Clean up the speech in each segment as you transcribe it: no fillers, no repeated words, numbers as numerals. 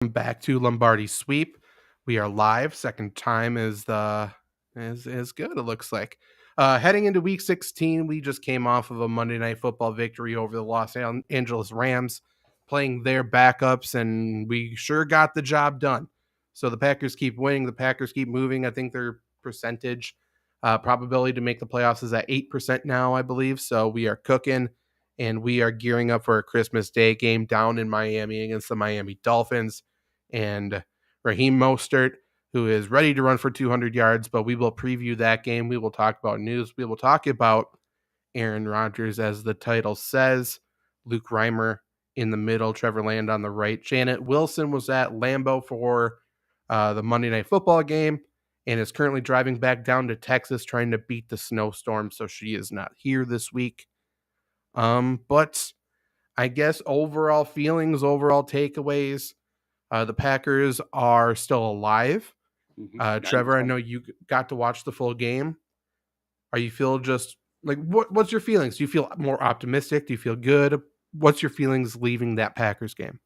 Back to Lombardi Sweep. We are live. Second time is good. It looks like. Heading into Week 16, we just came off of a Monday Night Football victory over the Los Angeles Rams, playing their backups, and we sure got the job done. So the Packers keep winning. The Packers keep moving. I think their percentage probability to make the playoffs is at 8% now, I believe. So we are cooking, and we are gearing up for a Christmas Day game down in Miami against the Miami Dolphins and Raheem Mostert, who is ready to run for 200 yards, but we will preview that game. We will talk about news. We will talk about Aaron Rodgers, as the title says, Luke Reimer in the middle, Trevor Land on the right. Janet Wilson was at Lambeau for the Monday Night Football game and is currently driving back down to Texas trying to beat the snowstorm, so she is not here this week. But I guess overall feelings, overall takeaways, the Packers are still alive. Trevor, I know you got to watch the full game. Are you feel just like what's your feelings? Do you feel more optimistic? Do you feel good? What's your feelings leaving that Packers game?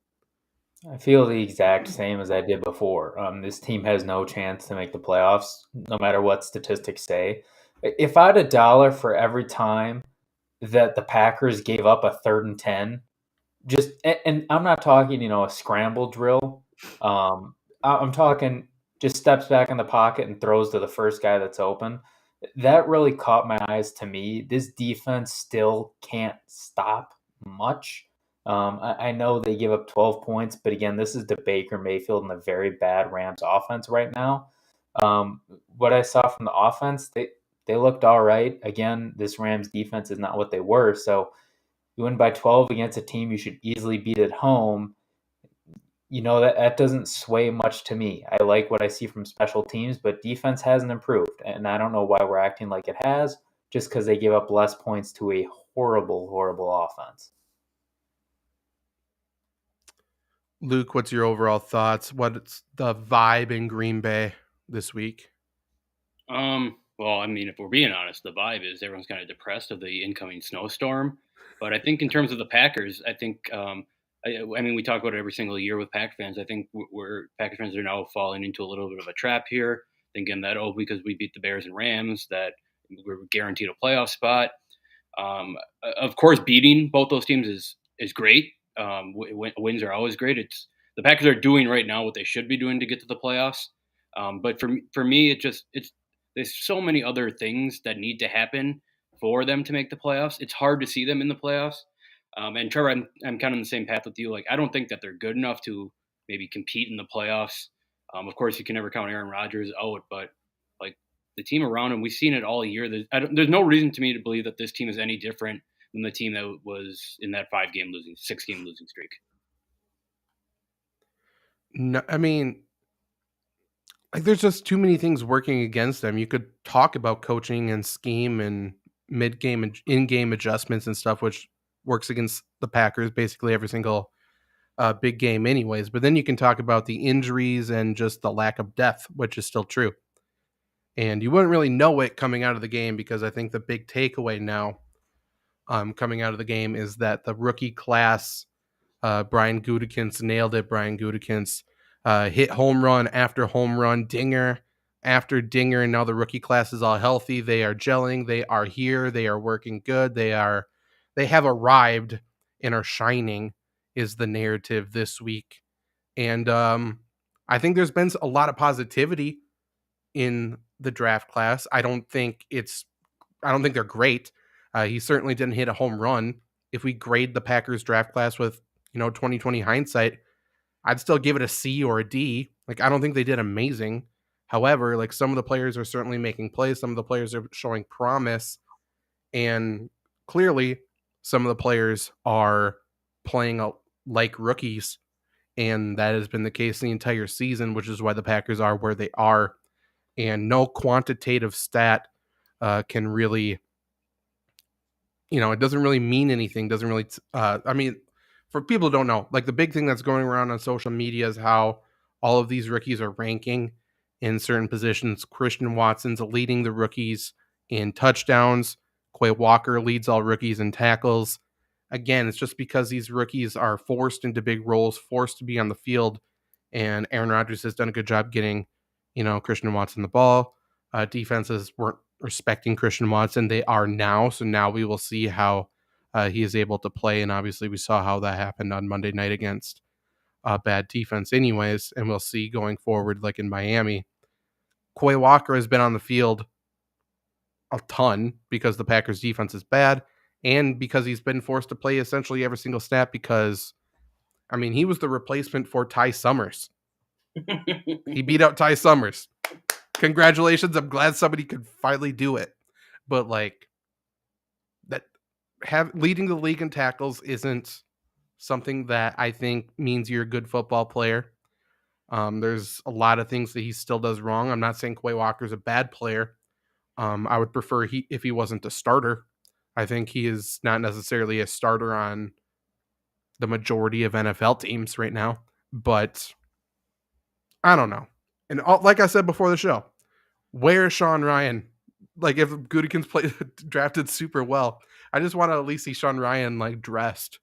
I feel the exact same as I did before. This team has no chance to make the playoffs, no matter what statistics say. If I had a dollar for every time that the Packers gave up a 3rd and 10, and I'm not talking, a scramble drill. I'm talking just steps back in the pocket and throws to the first guy that's open. That really caught my eyes to me. This defense still can't stop much. I know they give up 12 points, but again, this is the Baker Mayfield and the very bad Rams offense right now. What I saw from the offense, they looked all right. Again, this Rams defense is not what they were. So you win by 12 against a team you should easily beat at home. That doesn't sway much to me. I like what I see from special teams, but defense hasn't improved. And I don't know why we're acting like it has, just because they give up less points to a horrible, horrible offense. Luke, what's your overall thoughts? What's the vibe in Green Bay this week? Well, I mean, if we're being honest, the vibe is everyone's kind of depressed of the incoming snowstorm. But I think in terms of the Packers, I think I mean, we talk about it every single year with Pack fans. I think we're Packers fans are now falling into a little bit of a trap here, thinking that because we beat the Bears and Rams that we're guaranteed a playoff spot. Of course, beating both those teams is great. Wins are always great. It's the Packers are doing right now what they should be doing to get to the playoffs. But for me, it's there's so many other things that need to happen for them to make the playoffs. It's hard to see them in the playoffs. And Trevor, I'm kind of on the same path with you. Like, I don't think that they're good enough to maybe compete in the playoffs. Of course, you can never count Aaron Rodgers out, but like the team around him, we've seen it all year. There's no reason to me to believe that this team is any different than the team that was in that 6-game losing streak. No, I mean, like there's just too many things working against them. You could talk about coaching and scheme and mid-game and in-game adjustments and stuff, which works against the Packers basically every single big game anyways. But then you can talk about the injuries and just the lack of depth, which is still true. And you wouldn't really know it coming out of the game because I think the big takeaway now coming out of the game is that the rookie class, Brian Gutekunst nailed it. Brian Gutekunst hit home run after home run, dinger after dinger, and now the rookie class is all healthy. They are gelling. They are here. They are working good. They have arrived and are shining is the narrative this week. And I think there's been a lot of positivity in the draft class. I don't think they're great. He certainly didn't hit a home run. If we grade the Packers draft class with 2020 hindsight, I'd still give it a C or a D. Like, I don't think they did amazing. However, like, some of the players are certainly making plays. Some of the players are showing promise. And clearly, some of the players are playing like rookies. And that has been the case the entire season, which is why the Packers are where they are. And no quantitative stat can really, it doesn't really mean anything. Doesn't really, I mean, for people who don't know, like the big thing that's going around on social media is how all of these rookies are ranking in certain positions. Christian Watson's leading the rookies in touchdowns. Quay Walker leads all rookies in tackles. Again, it's just because these rookies are forced into big roles, forced to be on the field, and Aaron Rodgers has done a good job getting, Christian Watson the ball. Defenses weren't respecting Christian Watson. They are now. So now we will see how he is able to play. And obviously we saw how that happened on Monday night against bad defense anyways. And we'll see going forward, like in Miami. Quay Walker has been on the field a ton because the Packers defense is bad and because he's been forced to play essentially every single snap because, he was the replacement for Ty Summers. He beat out Ty Summers. Congratulations. I'm glad somebody could finally do it. But that leading the league in tackles isn't something that I think means you're a good football player. There's a lot of things that he still does wrong. I'm not saying Quay Walker's a bad player. I would prefer if he wasn't a starter. I think he is not necessarily a starter on the majority of NFL teams right now, but I don't know. And like I said before the show, where's Sean Ryan? Like if Gutekunst drafted super well, I just want to at least see Sean Ryan dressed.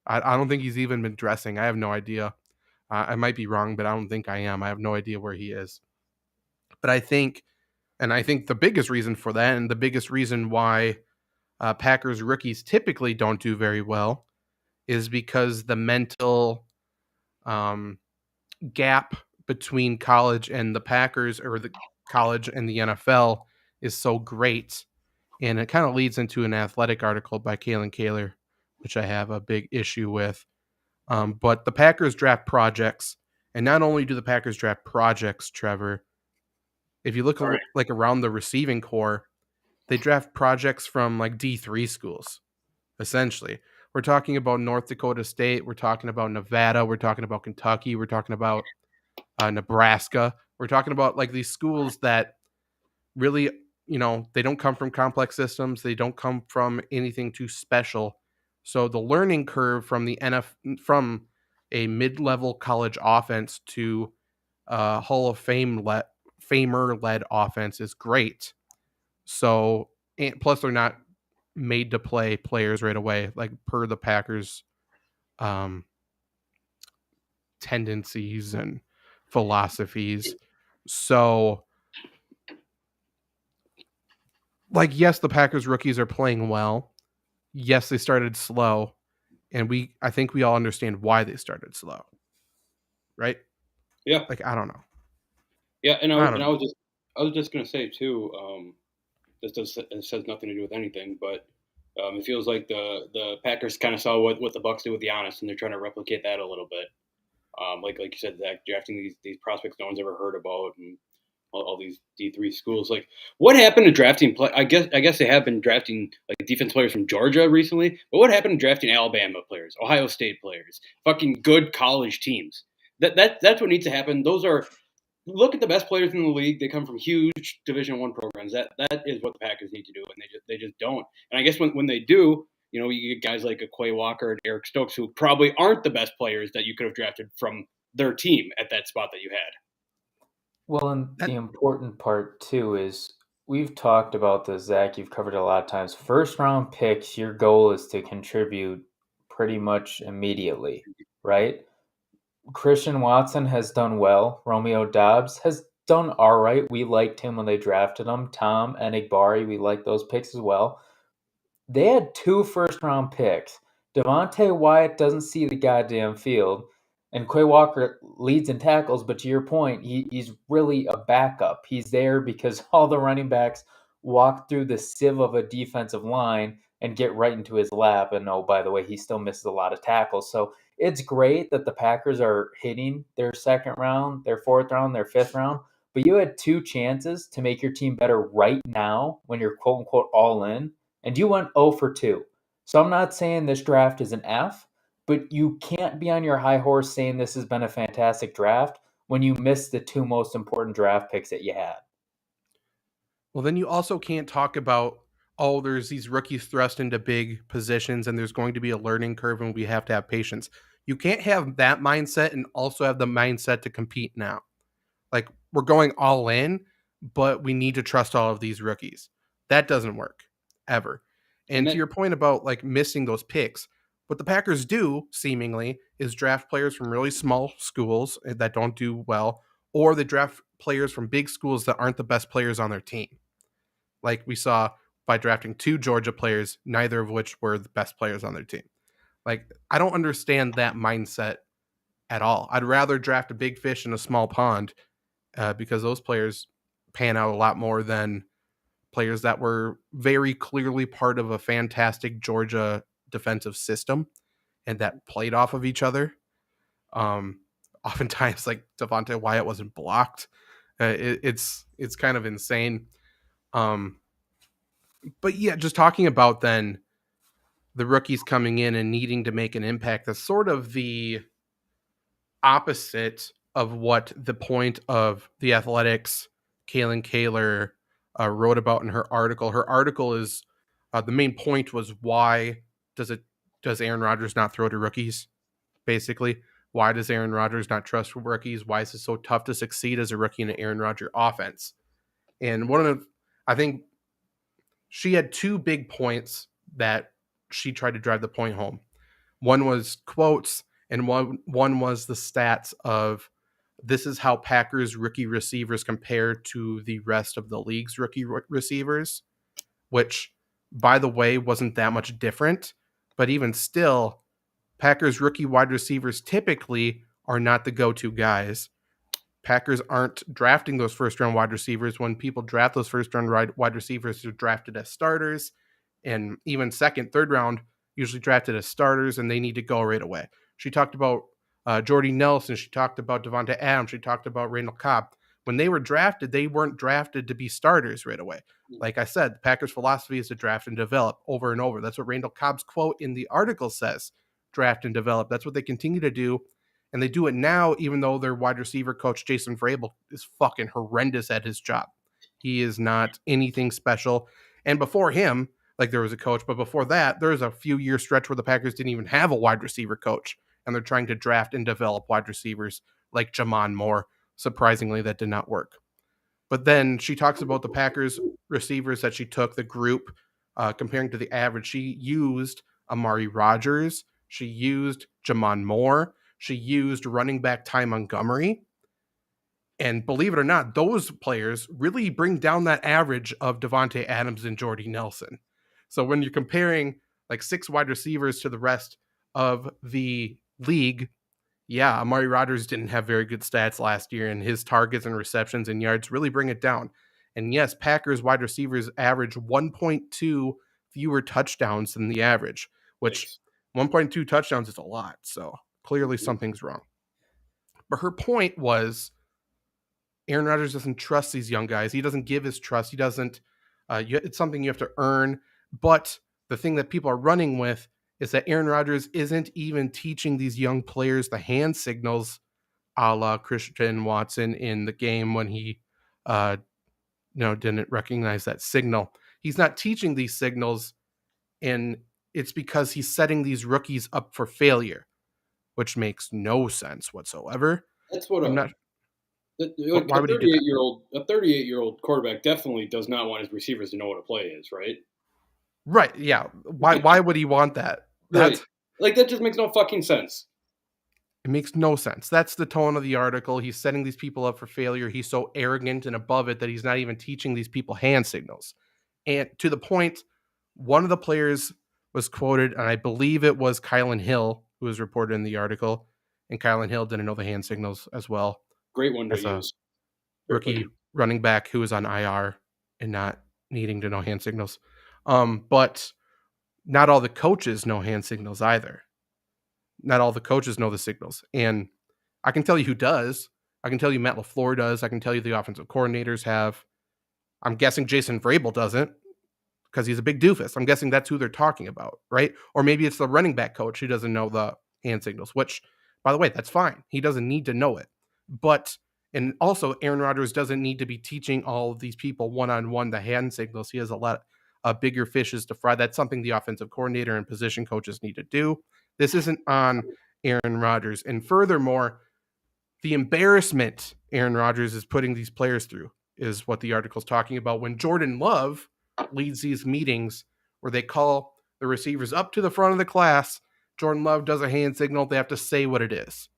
I don't think he's even been dressing. I have no idea. I might be wrong, but I don't think I am. I have no idea where he is. But I think the biggest reason for that, and the biggest reason why Packers rookies typically don't do very well, is because the mental gap between college and the Packers, or the college and the NFL, is so great. And it kind of leads into an athletic article by Kalen Kaler, which I have a big issue with. But the Packers draft projects, and not only do the Packers draft projects, Trevor, if you look around the receiving core, they draft projects from D3 schools, essentially. We're talking about North Dakota State. We're talking about Nevada. We're talking about Kentucky. We're talking about Nebraska. We're talking about these schools that really, they don't come from complex systems. They don't come from anything too special. So the learning curve from from a mid-level college offense to Hall of Famer-led offense is great. So, and plus they're not made to play players right away, per the Packers tendencies and philosophies. So, yes, the Packers rookies are playing well. Yes, they started slow, and I think we all understand why they started slow, right? Yeah. I don't know. Yeah, and I was just gonna say too. It has nothing to do with anything, but it feels like the Packers kind of saw what the Bucs did with Giannis, and they're trying to replicate that a little bit. Like you said, Zach, drafting these prospects no one's ever heard about, and all these D3 schools. What happened to drafting? I guess they have been drafting defense players from Georgia recently. But what happened to drafting Alabama players, Ohio State players, fucking good college teams? That's what needs to happen. Those are. Look at the best players in the league. They come from huge Division I programs. That is what the Packers need to do, and they just don't. And I guess when they do, you get guys like a Quay Walker and Eric Stokes, who probably aren't the best players that you could have drafted from their team at that spot that you had. Well, and the important part too is we've talked about this, Zach. You've covered it a lot of times. First round picks, your goal is to contribute pretty much immediately, right? Christian Watson has done well. Romeo Doubs has done all right. We liked him when they drafted him. Tom Enigbari, we liked those picks as well. They had 2 first-round picks. Devontae Wyatt doesn't see the goddamn field, and Quay Walker leads in tackles, but to your point, he's really a backup. He's there because all the running backs walk through the sieve of a defensive line and get right into his lap. And oh, by the way, he still misses a lot of tackles. So it's great that the Packers are hitting their second round, their fourth round, their fifth round, but you had 2 chances to make your team better right now when you're quote unquote all in, and you went 0 for 2. So I'm not saying this draft is an F, but you can't be on your high horse saying this has been a fantastic draft when you missed the 2 most important draft picks that you had. Well, then you also can't talk about, there's these rookies thrust into big positions and there's going to be a learning curve and we have to have patience. You can't have that mindset and also have the mindset to compete now. We're going all in, but we need to trust all of these rookies. That doesn't work ever. And to your point about missing those picks, What the Packers do, seemingly, is draft players from really small schools that don't do well, or they draft players from big schools that aren't the best players on their team. Like we saw by drafting 2 Georgia players, neither of which were the best players on their team. Like, I don't understand that mindset at all. I'd rather draft a big fish in a small pond because those players pan out a lot more than players that were very clearly part of a fantastic Georgia defensive system and that played off of each other. Oftentimes, like Devontae Wyatt wasn't blocked. It's kind of insane. But yeah, just talking about then the rookies coming in and needing to make an impact, that's sort of the opposite of what the point of the Athletics Kaylin Kaler wrote about in her article. Her article is the main point was why does Aaron Rodgers not throw to rookies? Basically, why does Aaron Rodgers not trust rookies? Why is it so tough to succeed as a rookie in an Aaron Rodgers offense? And I think she had 2 big points that she tried to drive the point home. One was quotes, and one was the stats of this is how Packers rookie receivers compare to the rest of the league's rookie receivers, which, by the way, wasn't that much different. But even still, Packers rookie wide receivers typically are not the go-to guys. Packers aren't drafting those first-round wide receivers. When people draft those first-round wide receivers, they're drafted as starters, and even second, third round, usually drafted as starters, and they need to go right away. She talked about Jordy Nelson. She talked about Devontae Adams. She talked about Randall Cobb. When they were drafted, they weren't drafted to be starters right away. Like I said, the Packers' philosophy is to draft and develop over and over. That's what Randall Cobb's quote in the article says, draft and develop. That's what they continue to do. And they do it now, even though their wide receiver coach, Jason Vrabel, is fucking horrendous at his job. He is not anything special. And before him, like there was a coach, but before that, there was a few year stretch where the Packers didn't even have a wide receiver coach. And they're trying to draft and develop wide receivers like Jamon Moore. Surprisingly, that did not work. But then she talks about the Packers receivers that she took, the group, comparing to the average. She used Amari Rodgers. She used Jamon Moore. She used running back Ty Montgomery. And believe it or not, those players really bring down that average of Devontae Adams and Jordy Nelson. So when you're comparing like 6 wide receivers to the rest of the league, yeah, Amari Rodgers didn't have very good stats last year, and his targets and receptions and yards really bring it down. And yes, Packers wide receivers average 1.2 fewer touchdowns than the average, which 1.2 touchdowns is a lot. So clearly something's wrong. But her point was Aaron Rodgers doesn't trust these young guys. He doesn't give his trust. He doesn't. It's something you have to earn. But the thing that people are running with is that Aaron Rodgers isn't even teaching these young players the hand signals a la Christian Watson in the game when he didn't recognize that signal. He's not teaching these signals, and it's because he's setting these rookies up for failure, which makes no sense whatsoever. That's what why would he do that? A 38-year-old quarterback definitely does not want his receivers to know what a play is, right? Right, yeah. Why would he want that? Right. Like, that just makes no fucking sense. It makes no sense. That's the tone of the article. He's setting these people up for failure. He's so arrogant and above it that he's not even teaching these people hand signals. And to the point, one of the players was quoted, and I believe it was Kylan Hill, who was reported in the article, and Kylan Hill didn't know the hand signals as well. Great one to use. Rookie running back who was on IR and not needing to know hand signals. But not all the coaches know hand signals either. Not all the coaches know the signals. And I can tell you who does. I can tell you Matt LaFleur does. I can tell you the offensive coordinators have. I'm guessing Jason Vrabel doesn't because he's a big doofus. I'm guessing that's who they're talking about, right? Or maybe it's the running back coach who doesn't know the hand signals, which, by the way, that's fine. He doesn't need to know it. And also, Aaron Rodgers doesn't need to be teaching all of these people one-on-one the hand signals. He has a lot of bigger fishes to fry. That's something the offensive coordinator and position coaches need to do. This isn't on Aaron Rodgers. And furthermore, the embarrassment Aaron Rodgers is putting these players through is what the article's talking about. When Jordan Love leads these meetings where they call the receivers up to the front of the class Jordan Love does a hand signal, they have to say what it is.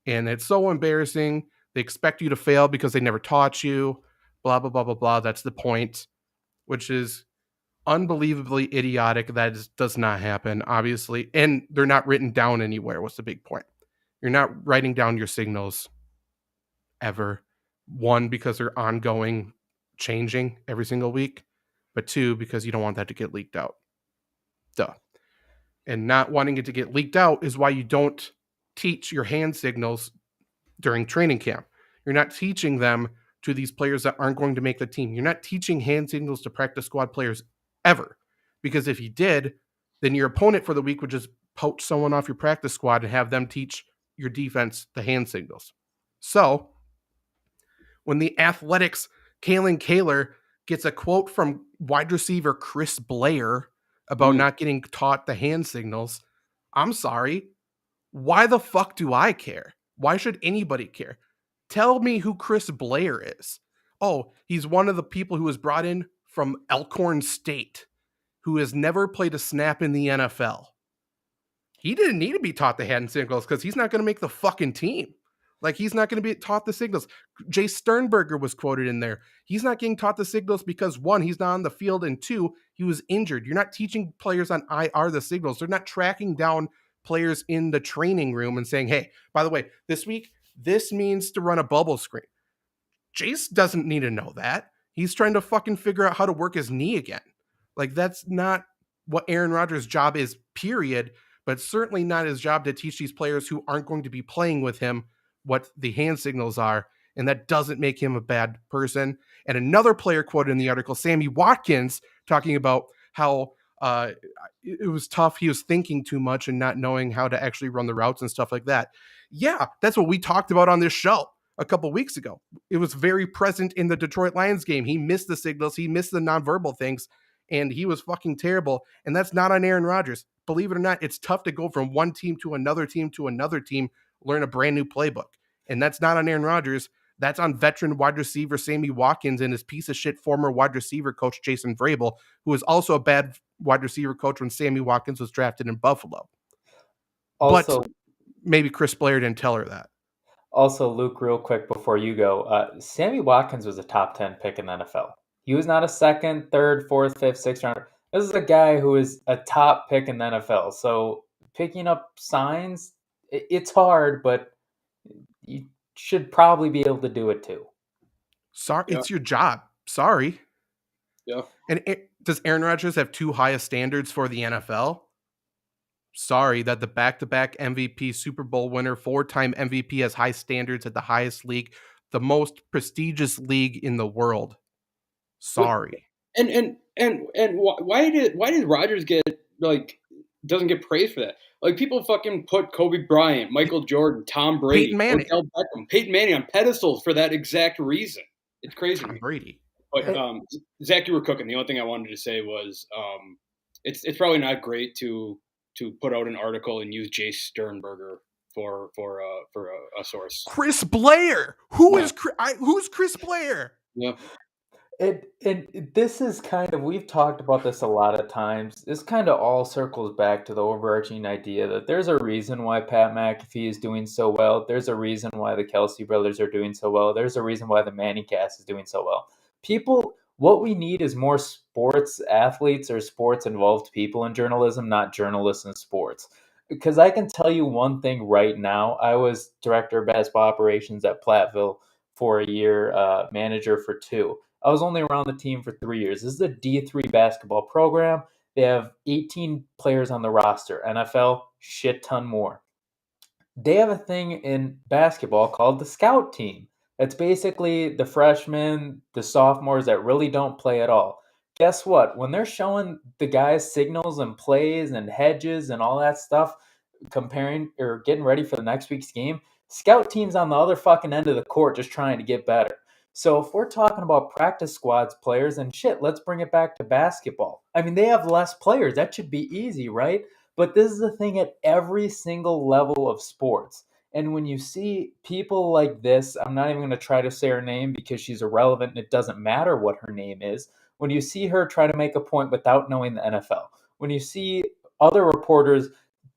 And it's so embarrassing. They expect you to fail because they never taught you, blah, blah, blah, blah, blah. That's the point, which is unbelievably idiotic. That does not happen, obviously. And they're not written down anywhere. What's the big point? You're not writing down your signals ever. One, because they're ongoing, changing every single week. But two, because you don't want that to get leaked out. Duh. And not wanting it to get leaked out is why you don't teach your hand signals during training camp. You're not teaching them to these players that aren't going to make the team. You're not teaching hand signals to practice squad players ever. Because if you did, then your opponent for the week would just poach someone off your practice squad and have them teach your defense the hand signals. So when the Athletics' Kalen Kaler gets a quote from wide receiver Chris Blair about not getting taught the hand signals, I'm sorry. Why the fuck do I care? Why should anybody care? Tell me who Chris Blair is. Oh, he's one of the people who was brought in from Elkhorn State, who has never played a snap in the NFL. He didn't need to be taught the hand signals because he's not going to make the fucking team. Like, he's not going to be taught the signals. Jay Sternberger was quoted in there. He's not getting taught the signals because, one, he's not on the field, and two, he was injured. You're not teaching players on IR the signals. They're not tracking down players in the training room and saying, hey, by the way, this week, this means to run a bubble screen. Jace doesn't need to know that. He's trying to fucking figure out how to work his knee again. Like, that's not what Aaron Rodgers' job is, period, but certainly not his job to teach these players who aren't going to be playing with him what the hand signals are, and that doesn't make him a bad person. And another player quoted in the article, Sammy Watkins, talking about how it was tough. He was thinking too much and not knowing how to actually run the routes and stuff like that. Yeah, that's what we talked about on this show a couple weeks ago. It was very present in the Detroit Lions game. He missed the signals. He missed the nonverbal things, and he was fucking terrible. And that's not on Aaron Rodgers. Believe it or not, it's tough to go from one team to another team, learn a brand new playbook. And that's not on Aaron Rodgers. That's on veteran wide receiver Sammy Watkins and his piece of shit former wide receiver coach Jason Vrabel, who was also a bad wide receiver coach when Sammy Watkins was drafted in Buffalo. Also, but maybe Chris Blair didn't tell her that. Also, Luke, real quick before you go, Sammy Watkins was a top 10 pick in the NFL. He was not a second, third, fourth, fifth, sixth rounder. This is a guy who is a top pick in the NFL. So picking up signs, it's hard, but you should probably be able to do it too. Sorry, yeah. It's your job. Sorry. Yeah. And does Aaron Rodgers have too high of standards for the NFL? Sorry that the back-to-back MVP, Super Bowl winner, 4-time MVP has high standards at the highest league, the most prestigious league in the world. Sorry. And why did Rodgers doesn't get praised for that? Like, people fucking put Kobe Bryant, Michael Jordan, Tom Brady, Peyton Manning. Odell Beckham, Peyton Manning on pedestals for that exact reason. It's crazy. Tom Brady. But Zach, you were cooking. The only thing I wanted to say was it's probably not great to put out an article and use Jay Sternberger for a source. Chris Blair. Who's Chris Blair? Yeah. And this is kind of, we've talked about this a lot of times. This kind of all circles back to the overarching idea that there's a reason why Pat McAfee is doing so well. There's a reason why the Kelsey brothers are doing so well. There's a reason why the Manning cast is doing so well. What we need is more sports athletes or sports involved people in journalism, not journalists in sports. Because I can tell you one thing right now. I was director of basketball operations at Platteville for a year, manager for 2. I was only around the team for 3 years. This is a D3 basketball program. They have 18 players on the roster. NFL, shit ton more. They have a thing in basketball called the scout team. It's basically the freshmen, the sophomores that really don't play at all. Guess what? When they're showing the guys signals and plays and hedges and all that stuff, comparing or getting ready for the next week's game, scout team's on the other fucking end of the court just trying to get better. So if we're talking about practice squads players, and shit, let's bring it back to basketball. I mean, they have less players. That should be easy, right? But this is the thing at every single level of sports. And when you see people like this, I'm not even going to try to say her name because she's irrelevant and it doesn't matter what her name is. When you see her try to make a point without knowing the NFL, when you see other reporters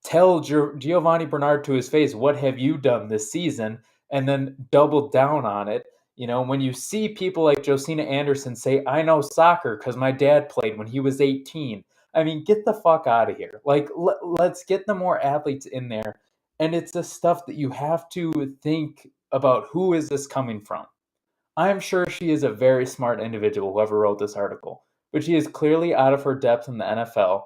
tell Giovanni Bernard to his face, what have you done this season? And then double down on it. When you see people like Josina Anderson say, I know soccer because my dad played when he was 18. I mean, get the fuck out of here. Like, let's get the more athletes in there. And it's the stuff that you have to think about, who is this coming from? I'm sure she is a very smart individual, whoever wrote this article, but she is clearly out of her depth in the NFL.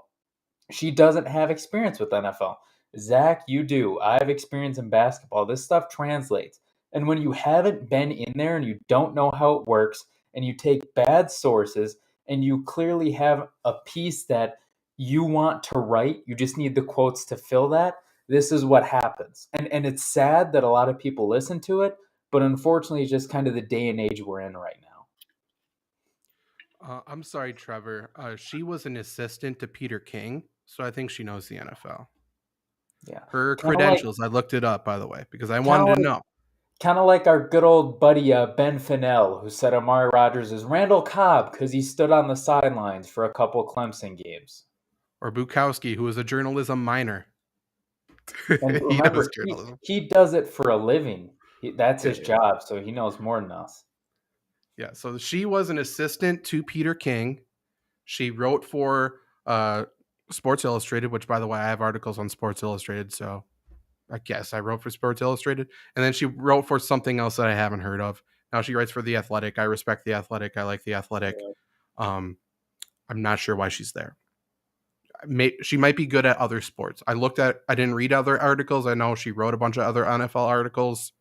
She doesn't have experience with NFL. Zach, you do. I have experience in basketball. This stuff translates. And when you haven't been in there and you don't know how it works, and you take bad sources, and you clearly have a piece that you want to write, you just need the quotes to fill that. This is what happens. And it's sad that a lot of people listen to it, but unfortunately, it's just kind of the day and age we're in right now. I'm sorry, Trevor. She was an assistant to Peter King, so I think she knows the NFL. Yeah. Her Kinda credentials, I looked it up, by the way, because I Kinda wanted to like know. kind of like our good old buddy Ben Fennell, who said Amari Rodgers is Randall Cobb because he stood on the sidelines for a couple Clemson games. Or Bukowski, who was a journalism minor. And He knows remember, journalism. he does it for a living. That's his Yeah. job, so he knows more than us. Yeah, so she was an assistant to Peter King. She wrote for Sports Illustrated, which, by the way, I have articles on Sports Illustrated, so I guess I wrote for Sports Illustrated. And then she wrote for something else that I haven't heard of. Now she writes for The Athletic. I respect The Athletic. I like The Athletic. I'm not sure why she's there. She might be good at other sports. I didn't read other articles. I know she wrote a bunch of other NFL articles.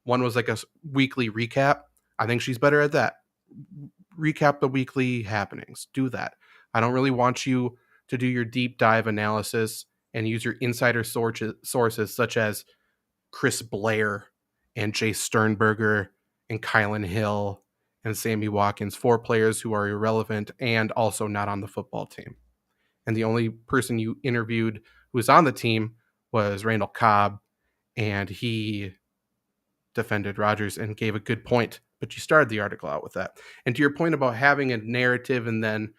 One was like a weekly recap. I think she's better at that. Recap the weekly happenings. Do that. I don't really want you to do your deep dive analysis and use your insider sources such as Chris Blair and Jay Sternberger and Kylan Hill and Sammy Watkins, 4 players who are irrelevant and also not on the football team. And the only person you interviewed who was on the team was Randall Cobb, and he defended Rodgers and gave a good point. But you started the article out with that. And to your point about having a narrative and then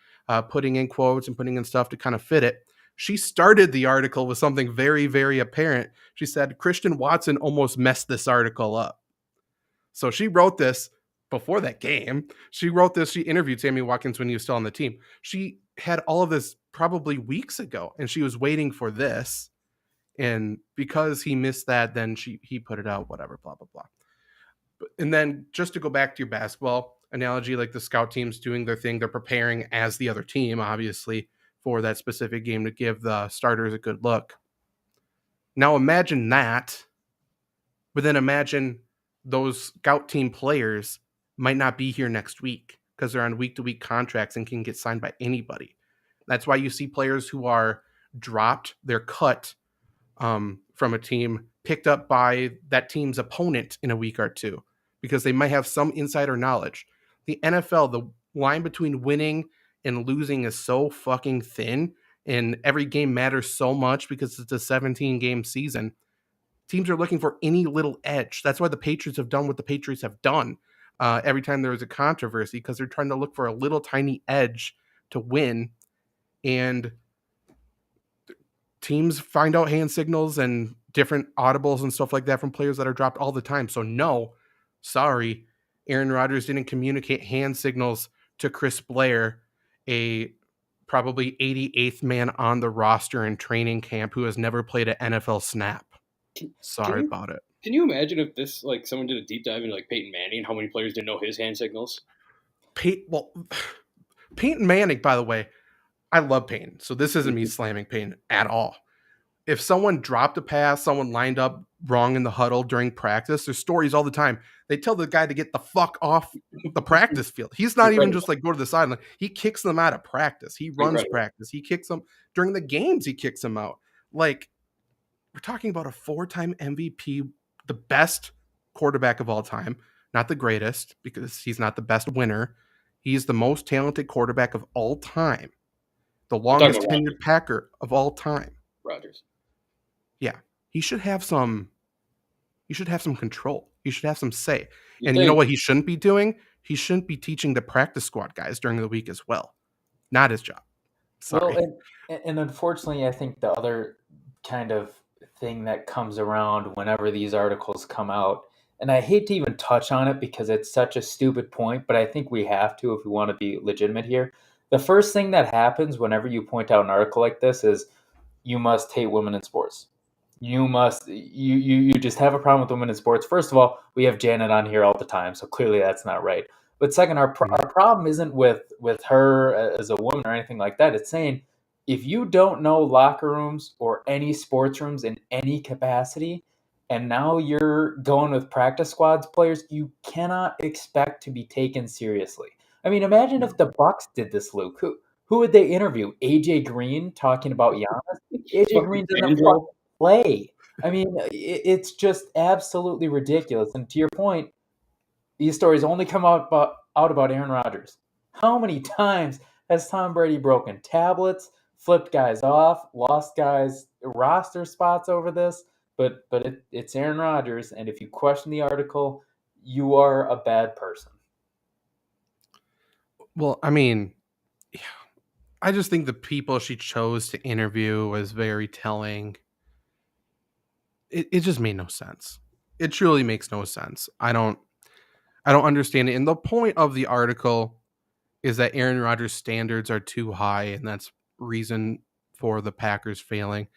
putting in quotes and putting in stuff to kind of fit it, she started the article with something very, very apparent. She said, Christian Watson almost messed this article up. So she wrote this before that game. She interviewed Sammy Watkins when he was still on the team. She had all of this probably weeks ago, and she was waiting for this. And because he missed that, then he put it out, whatever, blah, blah, blah. And then just to go back to your basketball analogy, like the scout team's doing their thing. They're preparing as the other team, obviously, for that specific game to give the starters a good look. Now imagine that, but then imagine those scout team players might not be here next week because they're on week-to-week contracts and can get signed by anybody. That's why you see players who are dropped, they're cut from a team, picked up by that team's opponent in a week or two because they might have some insider knowledge. The NFL, the line between winning and losing is so fucking thin, and every game matters so much because it's a 17-game season. Teams are looking for any little edge. That's why the Patriots have done what the Patriots have done every time there was a controversy, because they're trying to look for a little tiny edge to win. And teams find out hand signals and different audibles and stuff like that from players that are dropped all the time. So no, sorry, Aaron Rodgers didn't communicate hand signals to Chris Blair, a probably 88th man on the roster in training camp who has never played an NFL snap. Sorry about it. Can you imagine if this, like, someone did a deep dive into like Peyton Manning, how many players didn't know his hand signals? Peyton Manning, by the way, I love Peyton, so this isn't me slamming Peyton at all. If someone dropped a pass, someone lined up wrong in the huddle during practice, there's stories all the time. They tell the guy to get the fuck off the practice field. He's not even just like go to the sideline. He kicks them out of practice. He runs practice. He kicks them during the games. He kicks them out. Like, we're talking about a 4-time MVP, the best quarterback of all time, not the greatest because he's not the best winner. He's the most talented quarterback of all time. The longest tenured Packer of all time. Rodgers. Yeah. He should have some control. He should have some say. And you know what he shouldn't be doing? He shouldn't be teaching the practice squad guys during the week as well. Not his job. Sorry. Well, and unfortunately, I think the other kind of thing that comes around whenever these articles come out. And I hate to even touch on it because it's such a stupid point, but I think we have to if we want to be legitimate here. The first thing that happens whenever you point out an article like this is you must hate women in sports. You just have a problem with women in sports. First of all, we have Janet on here all the time, so clearly that's not right. But second, our problem isn't with her as a woman or anything like that. It's saying if you don't know locker rooms or any sports rooms in any capacity, and now you're going with practice squads players, you cannot expect to be taken seriously. I mean, imagine if the Bucks did this, Luke. Who would they interview? AJ Green talking about Giannis? AJ Green doesn't fucking play. I mean, it's just absolutely ridiculous. And to your point, these stories only come out about Aaron Rodgers. How many times has Tom Brady broken tablets, flipped guys off, lost guys roster spots over this? But it's Aaron Rodgers, and if you question the article, you are a bad person. Well, I mean, I just think the people she chose to interview was very telling. It just made no sense. It truly makes no sense. I don't understand it. And the point of the article is that Aaron Rodgers' standards are too high, and that's reason for the Packers failing.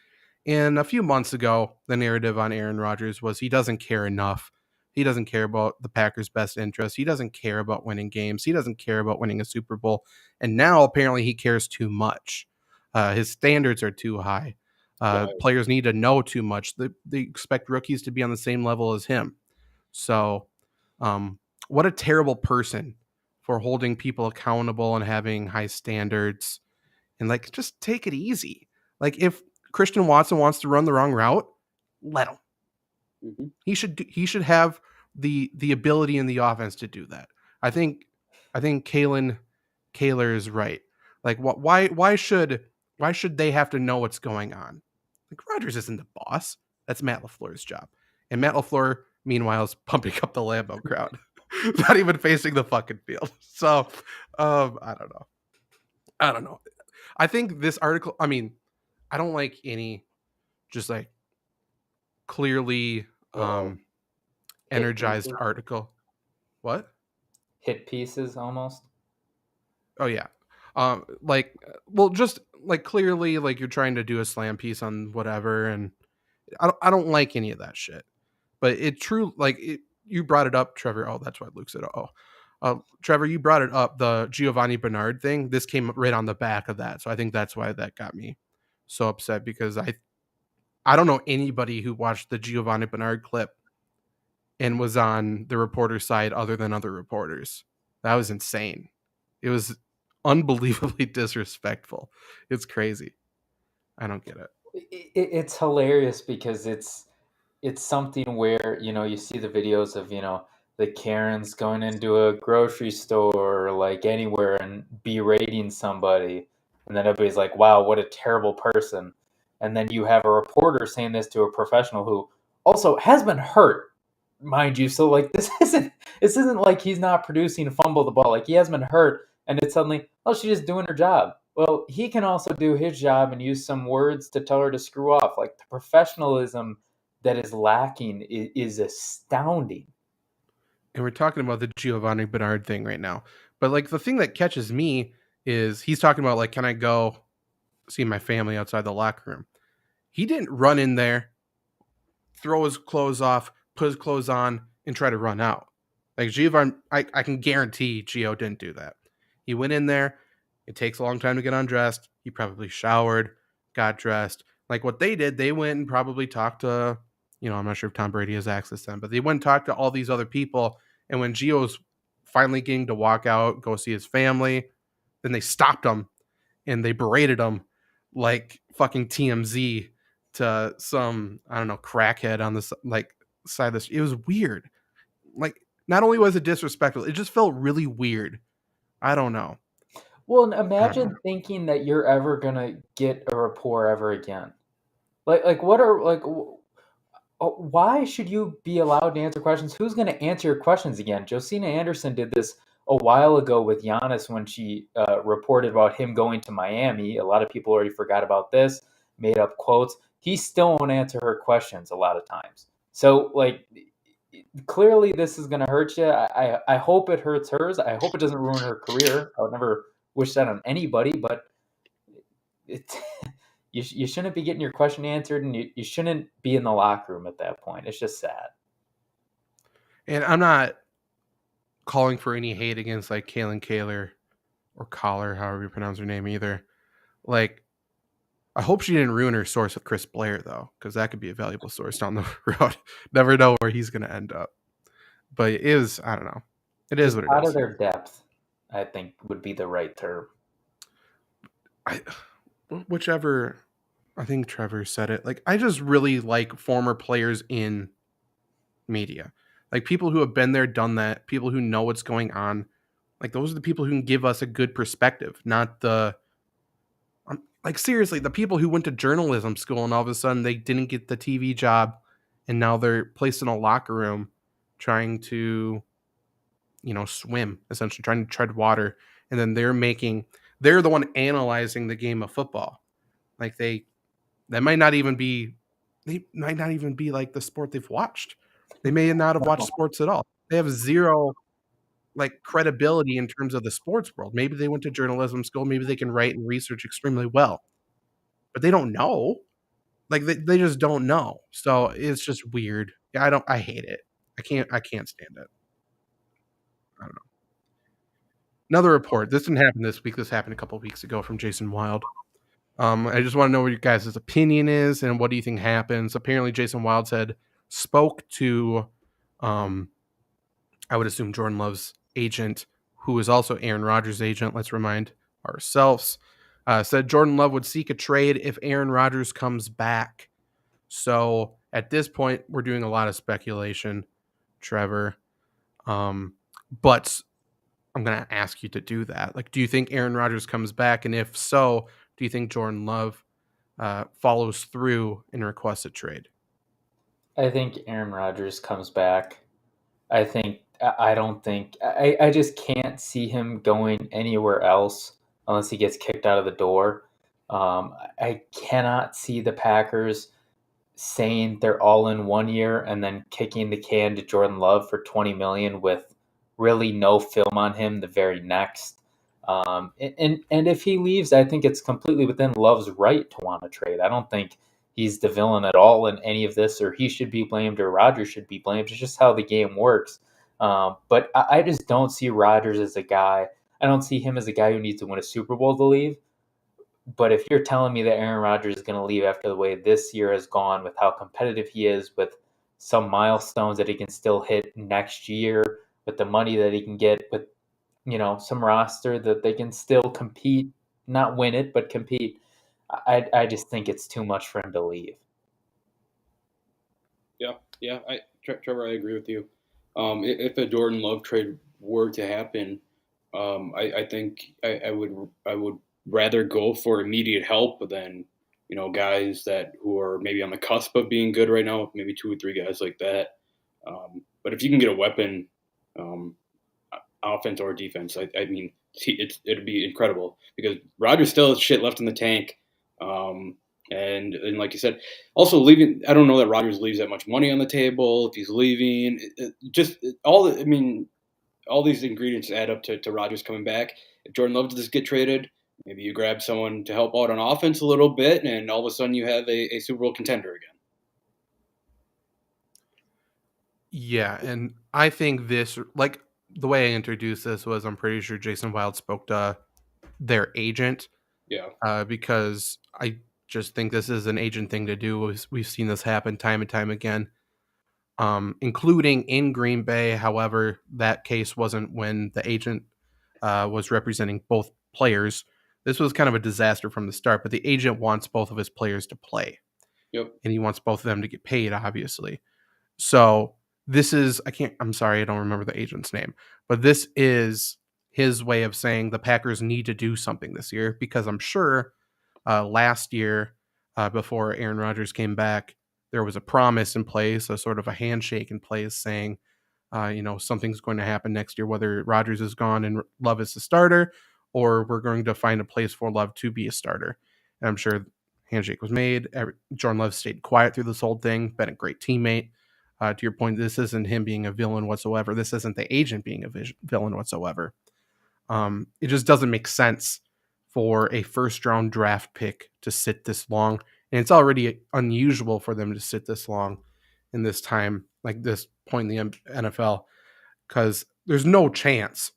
And a few months ago, the narrative on Aaron Rodgers was he doesn't care enough. He doesn't care about the Packers' best interest. He doesn't care about winning games. He doesn't care about winning a Super Bowl. And now apparently he cares too much. His standards are too high. Right. Players need to know too much. They expect rookies to be on the same level as him. So, what a terrible person for holding people accountable and having high standards. And like, just take it easy. Like, if Christian Watson wants to run the wrong route, let him. Mm-hmm. He should have the ability in the offense to do that. I think Kaylor is right. Like, why should they have to know what's going on? Like, Rodgers isn't the boss. That's Matt LaFleur's job. And Matt LaFleur, meanwhile, is pumping up the Lambeau crowd, not even facing the fucking field. So, I don't know. I think this article. I mean, I don't like any just like clearly energized article. What? Hit pieces almost. Oh yeah. Well, just like clearly like you're trying to do a slam piece on whatever, and I don't like any of that shit. But you brought it up, Trevor. Oh, that's why Luke said Trevor, you brought it up, the Giovanni Bernard thing. This came right on the back of that. So I think that's why that got me so upset, because I don't know anybody who watched the Giovanni Bernard clip and was on the reporter's side other than other reporters. That was insane. It was unbelievably disrespectful. It's crazy. I don't get it. It's hilarious because it's something where, you see the videos of, the Karens going into a grocery store or like anywhere and berating somebody. And then everybody's like, wow, what a terrible person. And then you have a reporter saying this to a professional who also has been hurt, mind you. So like this isn't like he's not producing a fumble the ball. Like he has been hurt and it's suddenly, oh, she's just doing her job. Well, he can also do his job and use some words to tell her to screw off. Like the professionalism that is lacking is astounding. And we're talking about the Giovanni Bernard thing right now. But like the thing that catches me is he's talking about like, can I go see my family outside the locker room? He didn't run in there, throw his clothes off, put his clothes on, and try to run out. Like Giovanni, I can guarantee Gio didn't do that. He went in there. It takes a long time to get undressed. He probably showered, got dressed. Like what they did, they went and probably talked to, I'm not sure if Tom Brady has access to them, but they went and talked to all these other people. And when Gio's finally getting to walk out, go see his family, then they stopped him and they berated him like fucking TMZ to some, I don't know, crackhead on the like side of this. It was weird. Like, not only was it disrespectful, it just felt really weird. I don't know. Well, imagine thinking that you're ever gonna get a rapport ever again. Why should you be allowed to answer questions? Who's going to answer your questions again? Josina Anderson did this a while ago with Giannis when she reported about him going to Miami. A lot of people already forgot about this, made up quotes. he still won't answer her questions a lot of times. So, like, clearly this is going to hurt you. I hope it hurts hers. I hope it doesn't ruin her career. I would never wish that on anybody, but it, you shouldn't be getting your question answered, and you shouldn't be in the locker room at that point. It's just sad. And I'm not calling for any hate against like Kaylin Kaler or Collar, however you pronounce her name either. Like, I hope she didn't ruin her source with Chris Blair though, because that could be a valuable source down the road. Never know where he's going to end up. But it is, I don't know. It is Just what it out is. of their depth, I think would be the right term. Whichever, I think Trevor said it. Like, I just really like former players in media, like people who have been there, done that, people who know what's going on. Like, those are the people who can give us a good perspective, not the like, seriously, the people who went to journalism school and all of a sudden they didn't get the TV job and now they're placed in a locker room trying to, swim, essentially trying to tread water. And then they're the one analyzing the game of football. Like, that might not even be, they might not even be like the sport they've watched. They may not have watched sports at all. They have zero like credibility in terms of the sports world. Maybe they went to journalism school. Maybe they can write and research extremely well, but they don't know. Like, they just don't know. So it's just weird. Yeah, I hate it. I can't stand it. I don't know. Another report. This didn't happen this week. This happened a couple of weeks ago from Jason Wild. I just want to know what your guys' opinion is and what do you think happens. Apparently, Jason Wild spoke to, I would assume Jordan Love's agent, who is also Aaron Rodgers' agent. Let's remind ourselves. Said Jordan Love would seek a trade if Aaron Rodgers comes back. So at this point, we're doing a lot of speculation, Trevor. But I'm going to ask you to do that. Like, do you think Aaron Rodgers comes back? And if so, do you think Jordan Love follows through and requests a trade? I think Aaron Rodgers comes back. I just can't see him going anywhere else unless he gets kicked out of the door. I cannot see the Packers saying they're all in 1 year and then kicking the can to Jordan Love for $20 million with really no film on him the very next. And if he leaves, I think it's completely within Love's right to want to trade. I don't think he's the villain at all in any of this, or he should be blamed, or Rodgers should be blamed. It's just how the game works. But I just don't see Rodgers as a guy. I don't see him as a guy who needs to win a Super Bowl to leave. But if you're telling me that Aaron Rodgers is going to leave after the way this year has gone, with how competitive he is, with some milestones that he can still hit next year, with the money that he can get, with some roster that they can still compete, not win it, but compete, I just think it's too much for him to leave. Yeah, Trevor, I agree with you. If a Jordan Love trade were to happen, I think I would rather go for immediate help than guys who are maybe on the cusp of being good right now, maybe 2 or 3 guys like that. But if you can get a weapon, offense or defense, I mean, it'd be incredible because Rodgers still has shit left in the tank. And like you said, also leaving. I don't know that Rodgers leaves that much money on the table if he's leaving. All these ingredients add up to Rodgers coming back. If Jordan Love does get traded, maybe you grab someone to help out on offense a little bit, and all of a sudden you have a Super Bowl contender again. Yeah, and I think this, like, the way I introduced this was, I'm pretty sure Jason Wild spoke to their agent. Yeah. Because I just think this is an agent thing to do. We've seen this happen time and time again, including in Green Bay. However, that case wasn't when the agent was representing both players. This was kind of a disaster from the start, but the agent wants both of his players to play. Yep. And he wants both of them to get paid, obviously. So this is, I'm sorry, I don't remember the agent's name, but this is his way of saying the Packers need to do something this year, because I'm sure last year, before Aaron Rodgers came back, there was a promise in place, a sort of a handshake in place saying, something's going to happen next year, whether Rodgers is gone and Love is the starter, or we're going to find a place for Love to be a starter. And I'm sure handshake was made. Jordan Love stayed quiet through this whole thing, been a great teammate. To your point, this isn't him being a villain whatsoever. This isn't the agent being a villain whatsoever. It just doesn't make sense for a first round draft pick to sit this long. And it's already unusual for them to sit this long in this time, like this point in the NFL, because there's no chance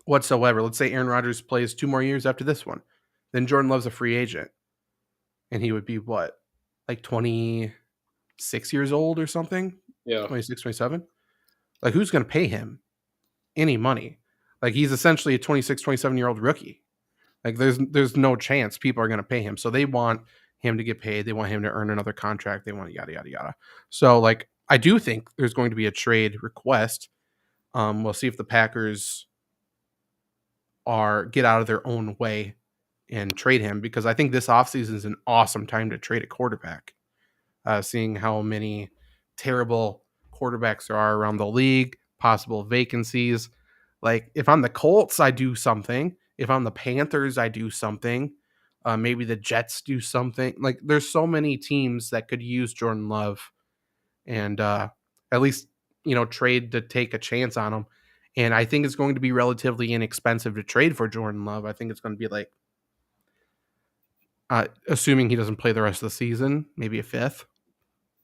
whatsoever. Let's say Aaron Rodgers plays 2 more years after this one. Then Jordan Love's a free agent. And he would be what? Like 26 years old or something? Yeah. 26, 27? Like, who's going to pay him any money? Like, he's essentially a 26, 27-year-old rookie. Like, there's no chance people are going to pay him. So they want him to get paid. They want him to earn another contract. They want yada, yada, yada. So, like, I do think there's going to be a trade request. We'll see if the Packers get out of their own way and trade him, because I think this offseason is an awesome time to trade a quarterback. Seeing how many terrible quarterbacks there are around the league, possible vacancies. Like, if I'm the Colts, I do something. If I'm the Panthers, I do something. Maybe the Jets do something. Like, there's so many teams that could use Jordan Love and at least, trade to take a chance on him. And I think it's going to be relatively inexpensive to trade for Jordan Love. I think it's going to be like, assuming he doesn't play the rest of the season, maybe a fifth.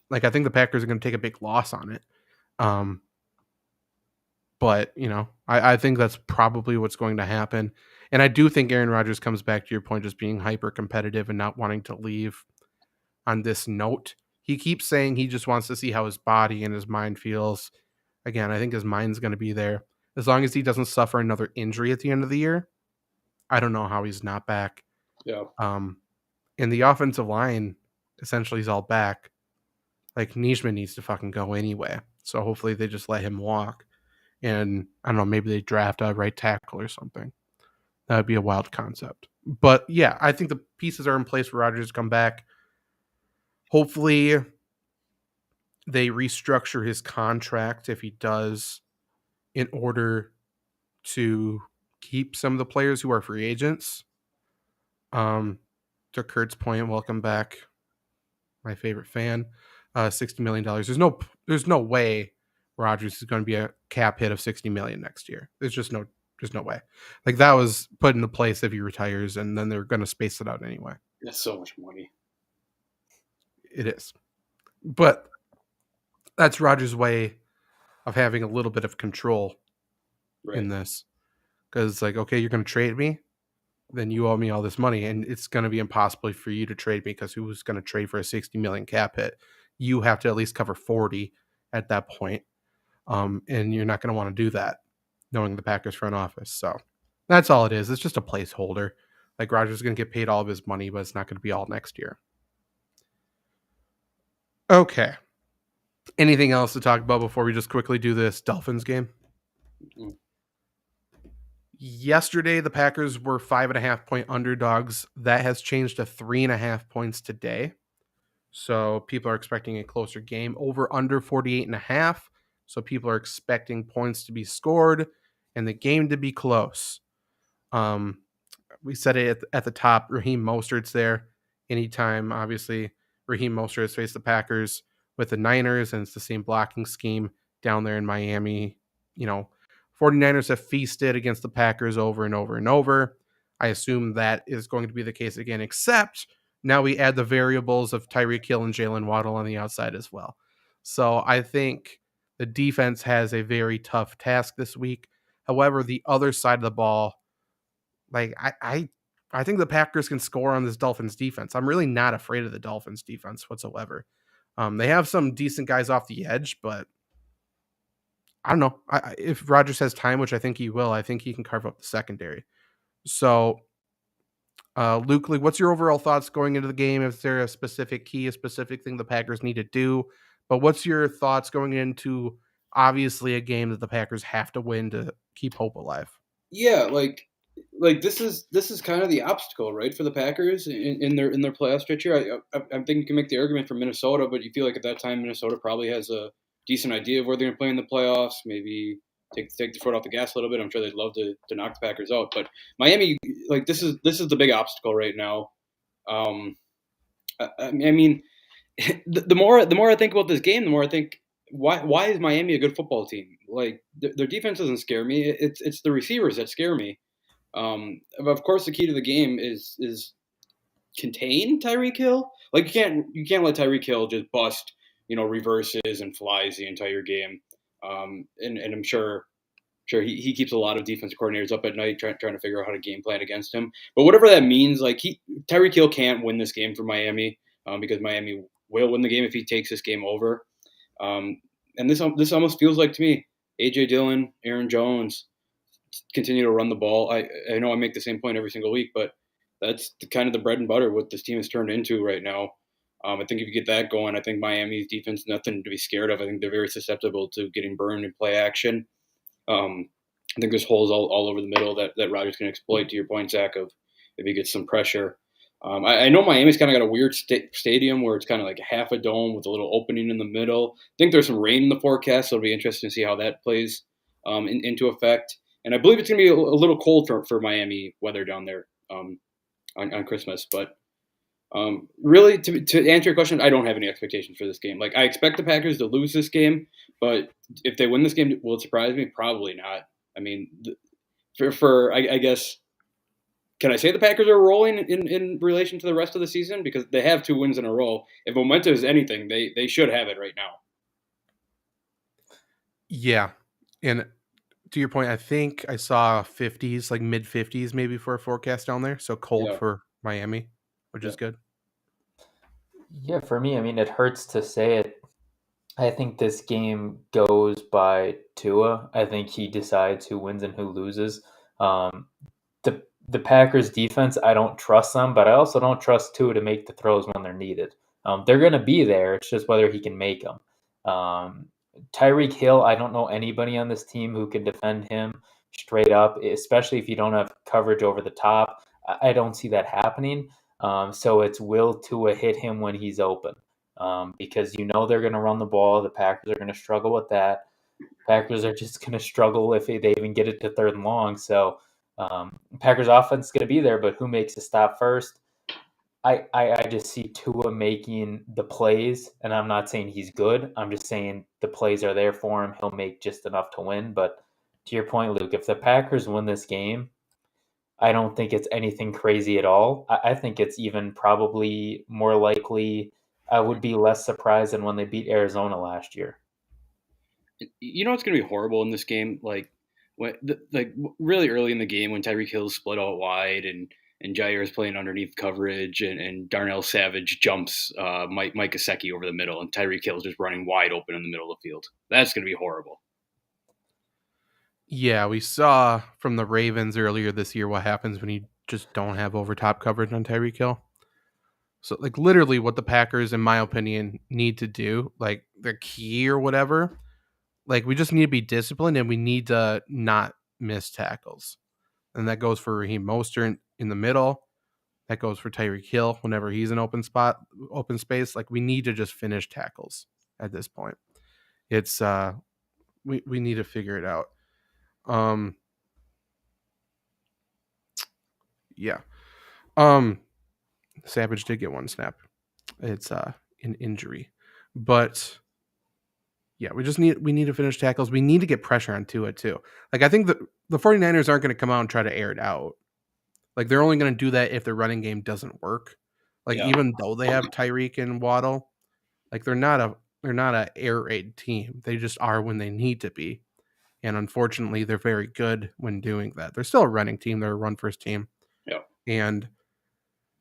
Like, I think the Packers are going to take a big loss on it. But, I think that's probably what's going to happen. And I do think Aaron Rodgers comes back to your point, just being hyper competitive and not wanting to leave on this note. He keeps saying he just wants to see how his body and his mind feels. Again, I think his mind's going to be there. As long as he doesn't suffer another injury at the end of the year, I don't know how he's not back. Yeah. And the offensive line essentially is all back. Like, Nijman needs to fucking go anyway. So hopefully they just let him walk. And I don't know, maybe they draft a right tackle or something. That would be a wild concept. But yeah, I think the pieces are in place for Rodgers to come back. Hopefully they restructure his contract if he does, in order to keep some of the players who are free agents. To Kurt's point, welcome back, my favorite fan. $60 million. There's no way Rodgers is going to be a cap hit of $60 million next year. There's no way. Like, that was put into place if he retires, and then they're going to space it out anyway. That's so much money. It is. But that's Rodgers' way of having a little bit of control in this. Because it's like, okay, you're going to trade me, then you owe me all this money, and it's going to be impossible for you to trade me, because who's going to trade for a $60 million cap hit? You have to at least cover 40 at that point. And you're not going to want to do that, knowing the Packers front office. So that's all it is. It's just a placeholder. Like, Rodgers is going to get paid all of his money, but it's not going to be all next year. Okay. Anything else to talk about before we just quickly do this Dolphins game? Mm-hmm. Yesterday, the Packers were 5.5-point underdogs. That has changed to 3.5 points today. So people are expecting a closer game. Over under 48.5. So people are expecting points to be scored and the game to be close. We said it at the top. Raheem Mostert's there. Anytime, obviously, Raheem Mostert has faced the Packers with the Niners, and it's the same blocking scheme down there in Miami. 49ers have feasted against the Packers over and over and over. I assume that is going to be the case again, except now we add the variables of Tyreek Hill and Jalen Waddle on the outside as well. So I think the defense has a very tough task this week. However, the other side of the ball, like, I think the Packers can score on this Dolphins defense. I'm really not afraid of the Dolphins defense whatsoever. They have some decent guys off the edge, but I don't know. If Rodgers has time, which I think he will, I think he can carve up the secondary. So, Luke, what's your overall thoughts going into the game? Is there a specific thing the Packers need to do? But what's your thoughts going into, obviously, a game that the Packers have to win to keep hope alive? Yeah, like this is kind of the obstacle, right, for the Packers in their playoff stretch here. I think you can make the argument for Minnesota, but you feel like at that time Minnesota probably has a decent idea of where they're going to play in the playoffs. Maybe take the foot off the gas a little bit. I'm sure they'd love to knock the Packers out, but Miami, like, this is the big obstacle right now. I mean, the more I think about this game, the more I think why is Miami a good football team? Like their defense doesn't scare me. It's the receivers that scare me. Of course, the key to the game is contain Tyreek Hill. Like you can't let Tyreek Hill just bust reverses and flies the entire game. And I'm sure he keeps a lot of defensive coordinators up at night trying to figure out how to game plan against him. But whatever that means, like Tyreek Hill can't win this game for Miami because Miami will win the game if he takes this game over. Um, and this almost feels like to me, AJ Dillon, Aaron Jones continue to run the ball. I know I make the same point every single week, but that's kind of the bread and butter what this team has turned into right now. I think if you get that going, I think Miami's defense nothing to be scared of. I think they're very susceptible to getting burned in play action. I think there's holes all over the middle that Rodgers can exploit. To your point, Zach, of if he gets some pressure. I know Miami's kind of got a weird stadium where it's kind of like half a dome with a little opening in the middle. I think there's some rain in the forecast, so it'll be interesting to see how that plays into effect. And I believe it's going to be a little cold for Miami weather down there on Christmas. But really, to answer your question, I don't have any expectations for this game. Like I expect the Packers to lose this game, but if they win this game, will it surprise me? Probably not. I mean, I guess, can I say the Packers are rolling in relation to the rest of the season? Because they have 2 wins in a row. If momentum is anything, they should have it right now. Yeah. And to your point, I think I saw 50s, like mid 50s maybe for a forecast down there. So cold Yeah. for Miami, which is good. Yeah, for me, I mean, it hurts to say it. I think this game goes by Tua. I think he decides who wins and who loses. Um, the Packers defense, I don't trust them, but I also don't trust Tua to make the throws when they're needed. They're going to be there. It's just whether he can make them. Tyreek Hill, I don't know anybody on this team who can defend him straight up, especially if you don't have coverage over the top. I don't see that happening. So it's will Tua hit him when he's open. Because they're going to run the ball. The Packers are going to struggle with that. Packers are just going to struggle if they even get it to 3rd and long. So Packers offense is going to be there, but who makes a stop first? I just see Tua making the plays, and I'm not saying he's good. I'm just saying the plays are there for him. He'll make just enough to win. But to your point, Luke, if the Packers win this game, I don't think it's anything crazy at all. I think it's even probably more likely. I would be less surprised than when they beat Arizona last year. You know what's going to be horrible in this game? Like really early in the game when Tyreek Hill split out wide and Jair is playing underneath coverage and Darnell Savage jumps Mike Gesicki over the middle and Tyreek Hill is just running wide open in the middle of the field. That's going to be horrible. Yeah, we saw from the Ravens earlier this year what happens when you just don't have over top coverage on Tyreek Hill. So, like, literally what the Packers, in my opinion, need to do, like, their key or whatever, like, we just need to be disciplined and we need to not miss tackles. And that goes for Raheem Mostert in the middle. That goes for Tyreek Hill whenever he's in open space. Like, we need to just finish tackles at this point. It's, we need to figure it out. Yeah. Savage did get 1 snap. It's an injury. But yeah, we need to finish tackles. We need to get pressure on Tua too. Like I think the 49ers aren't going to come out and try to air it out. Like they're only going to do that if their running game doesn't work. Like even though they have Tyreek and Waddle, like they're not a air raid team. They just are when they need to be. And unfortunately, they're very good when doing that. They're still a running team. They're a run first team. Yeah. And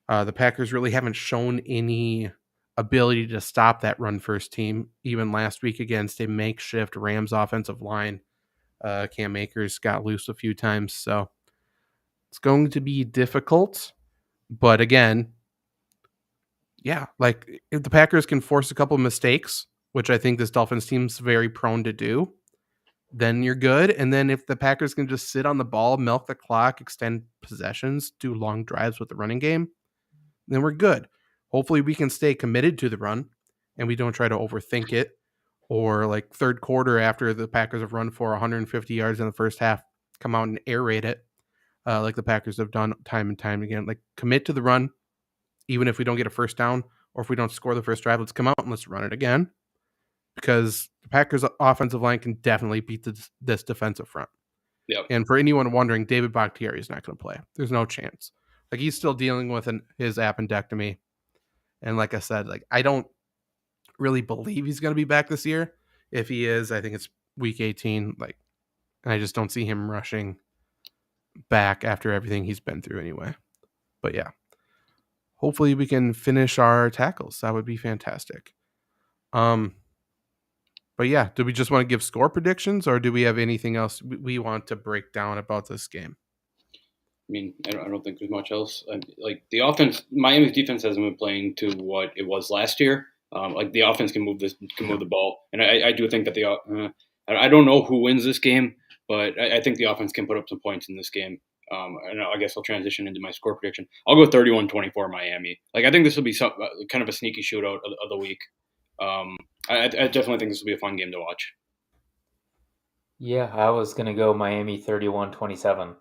the Packers really haven't shown any ability to stop that run first team. Even last week against a makeshift Rams offensive line, Cam Akers got loose a few times. So it's going to be difficult. But again, yeah, like if the Packers can force a couple of mistakes, which I think this Dolphins team's very prone to do, then you're good. And then if the Packers can just sit on the ball, milk the clock, extend possessions, do long drives with the running game, then we're good. Hopefully we can stay committed to the run and we don't try to overthink it or like 3rd quarter after the Packers have run for 150 yards in the first half, come out and air raid it like the Packers have done time and time again. Like commit to the run, even if we don't get a first down, or if we don't score the first drive, let's come out and let's run it again. Because the Packers' offensive line can definitely beat this defensive front. Yep. And for anyone wondering, David Bakhtiari is not going to play. There's no chance. Like, he's still dealing with his appendectomy. And like I said, like, I don't really believe he's going to be back this year. If he is, I think it's week 18. Like, and I just don't see him rushing back after everything he's been through anyway. But yeah, hopefully we can finish our tackles. That would be fantastic. But yeah, do we just want to give score predictions, or do we have anything else we want to break down about this game? I mean, I don't think there's much else. Like the offense, Miami's defense hasn't been playing to what it was last year. Like the offense can move the ball, and I do think that I don't know who wins this game, but I think the offense can put up some points in this game. And I guess I'll transition into my score prediction. I'll go 31-24 Miami. Like I think this will be kind of a sneaky shootout of the week. I definitely think this will be a fun game to watch. Yeah, I was going to go Miami 31-27.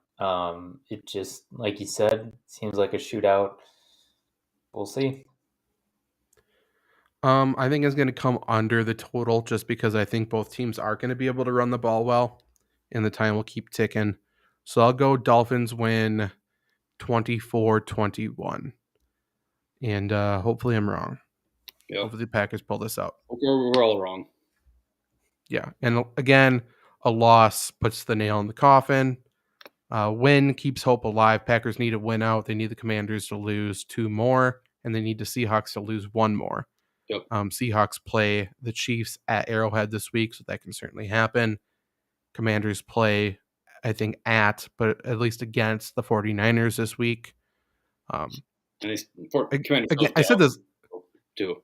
It just, like you said, seems like a shootout. We'll see. I think it's going to come under the total just because I think both teams are going to be able to run the ball well, and the time will keep ticking. So I'll go Dolphins win 24-21. And hopefully I'm wrong. Yeah. Hopefully the Packers pull this out. We're all wrong. Yeah. And again, a loss puts the nail in the coffin. Win keeps hope alive. Packers need a win out. They need the Commanders to lose 2 more, and they need the Seahawks to lose 1 more. Yep. Seahawks play the Chiefs at Arrowhead this week, so that can certainly happen. Commanders play, I think, but at least against the 49ers this week. Again, I said this too.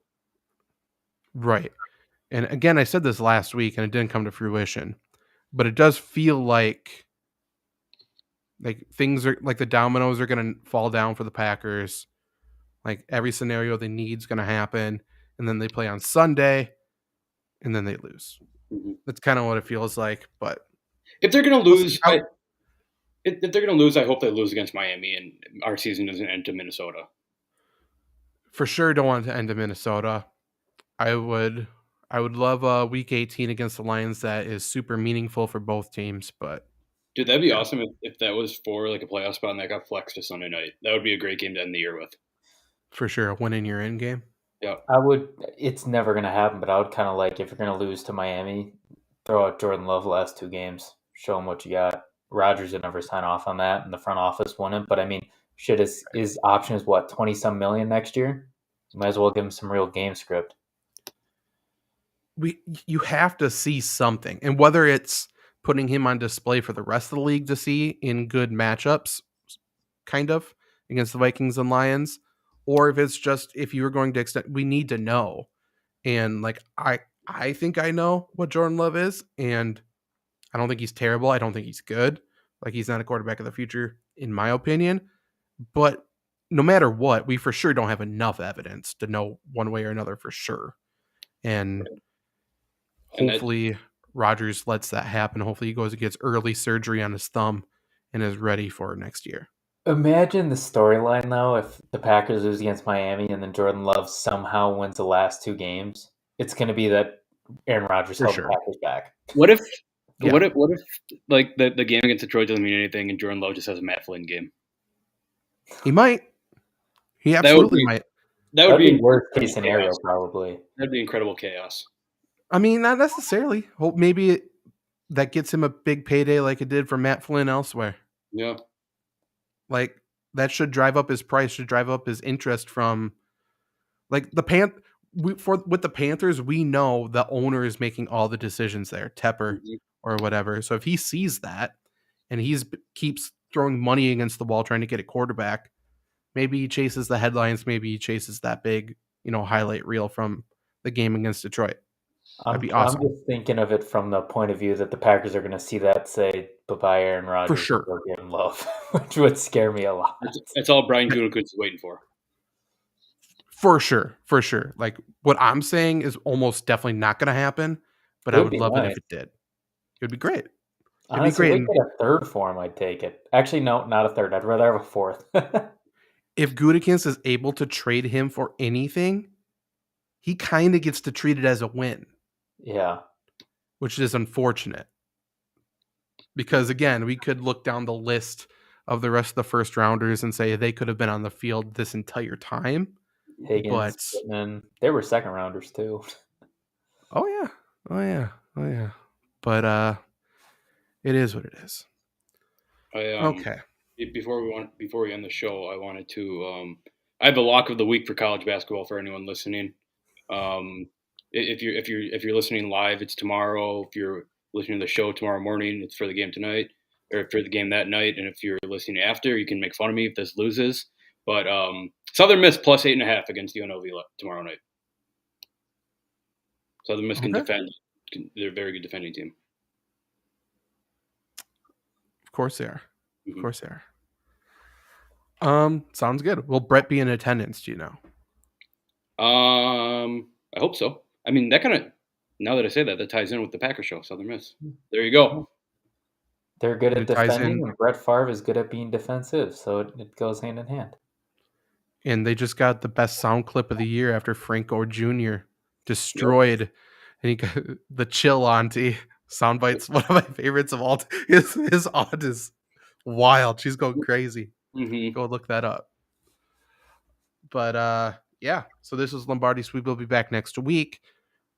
Right. And again, I said this last week and it didn't come to fruition, but it does feel like things are like the dominoes are going to fall down for the Packers. Like every scenario they need is going to happen. And then they play on Sunday and then they lose. Mm-hmm. That's kind of what it feels like. But if they're going to lose, if they're going to lose, I hope they lose against Miami and our season doesn't end to Minnesota. For sure, don't want it to end to Minnesota. I would love week 18 against the Lions. That is super meaningful for both teams. But dude, that'd be awesome if that was for like a playoff spot and that got flexed to Sunday night. That would be a great game to end the year with. For sure, a win in your end game. Yeah, it's never going to happen, but I would kind of like, if you're going to lose to Miami, throw out Jordan Love last 2 games, show him what you got. Rodgers would never sign off on that, and the front office wouldn't. But I mean, his option is what, 20-some million next year? You might as well give him some real game script. You have to see something, and whether it's putting him on display for the rest of the league to see in good matchups, kind of against the Vikings and Lions, or if it's just if you were going to extend, we need to know. And like I think I know what Jordan Love is, and I don't think he's terrible. I don't think he's good. Like he's not a quarterback of the future, in my opinion. But no matter what, we for sure don't have enough evidence to know one way or another for sure. And hopefully Rodgers lets that happen. Hopefully he goes and gets early surgery on his thumb and is ready for next year. Imagine the storyline, though, if the Packers lose against Miami and then Jordan Love somehow wins the last 2 games. It's going to be that Aaron Rodgers held the Packers back. What if like the game against Detroit doesn't mean anything and Jordan Love just has a Matt Flynn game? He might. He absolutely might. That would be worst case scenario, probably. That'd be incredible chaos. I mean, not necessarily. Hope maybe that gets him a big payday like it did for Matt Flynn elsewhere. Yeah. Like that should drive up his price, should drive up his interest from like with the Panthers, we know the owner is making all the decisions there, Tepper or whatever. So if he sees that and keeps throwing money against the wall trying to get a quarterback, maybe he chases the headlines, maybe he chases that big, highlight reel from the game against Detroit. That'd be awesome. I'm just thinking of it from the point of view that the Packers are going to see that, say, bye-bye Aaron Rodgers. For sure. Or Jordan Love, which would scare me a lot. That's all Brian Gutekunst is waiting for. For sure. Like, what I'm saying is almost definitely not going to happen, but I would love it if it did. It would be great. Honestly, if we get a third for him, I'd take it. Actually, no, not a third. I'd rather have a fourth. If Gutekunst is able to trade him for anything, he kind of gets to treat it as a win. Yeah. Which is unfortunate. Because, again, we could look down the list of the rest of the first rounders and say they could have been on the field this entire time. Higgins, But Pittman, they were second rounders too. oh yeah. But it is what it is. Okay. Before we end the show, I wanted to I have a lock of the week for college basketball for anyone listening. If you're listening live, it's tomorrow. If you're listening to the show tomorrow morning, it's for the game tonight or for the game that night. And if you're listening after, you can make fun of me if this loses. But Southern Miss plus 8.5 against UNLV tomorrow night. Southern Miss can defend. They're a very good defending team. Of course they are. Mm-hmm. Of course they are. Sounds good. Will Brett be in attendance? Do you know? I hope so. I mean, that kind of, now that I say that, that ties in with the Packers show, Southern Miss. There you go. They're good at defending, and Brett Favre is good at being defensive, so it goes hand in hand. And they just got the best sound clip of the year after Frank Gore Jr. destroyed. Yep. And he got the chill auntie soundbites. One of my favorites of all. His aunt is wild. She's going crazy. Mm-hmm. Go look that up. But yeah. So this is Lombardi Sweep. We'll be back next week.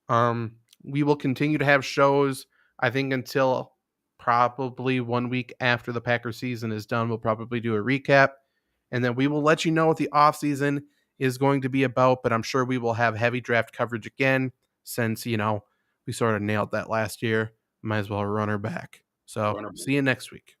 We will continue to have shows. I think until probably 1 week after the Packers season is done, we'll probably do a recap. And then we will let you know what the offseason is going to be about. But I'm sure we will have heavy draft coverage again since, we sort of nailed that last year. Might as well run her back. So see you next week.